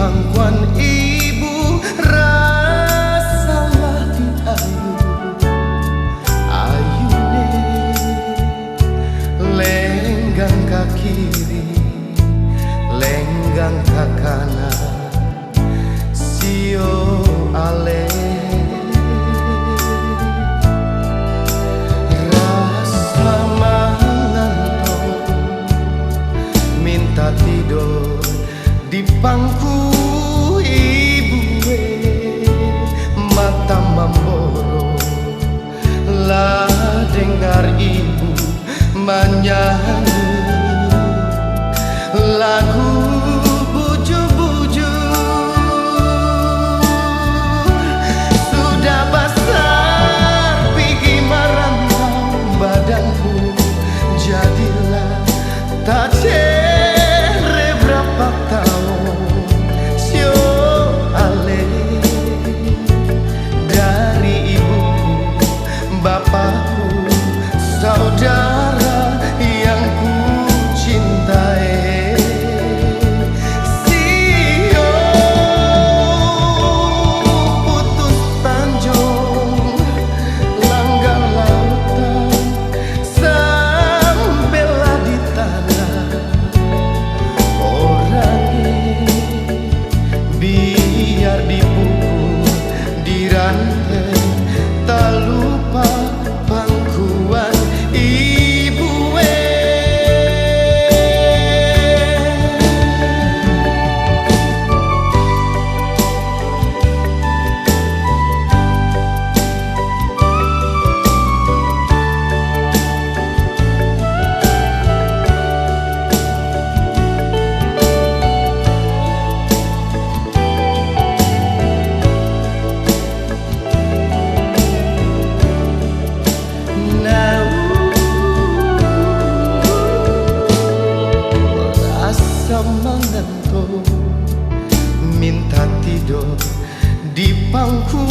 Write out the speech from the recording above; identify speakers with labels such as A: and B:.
A: pangkuan ibu, rasalah di ayune lenggang ka kiri, lenggang ka kanan, sio ale rasa mengantuk, minta tidur di pangku ibu, mata memboro lah dengar ibu menyanyi lagu buju-buju. Sudah besar pergi merantau badanku, jadilah tak cere berapa tahun sio ale dari ibuku, bapakku, saudara yang ku cintai. Sio putus tanjung, langgar lautan, sampailah di tanah orangnya. Biar dipukul, dirantai, tak lupa pangkuan ibu. Mengantuk, minta tidur di pangku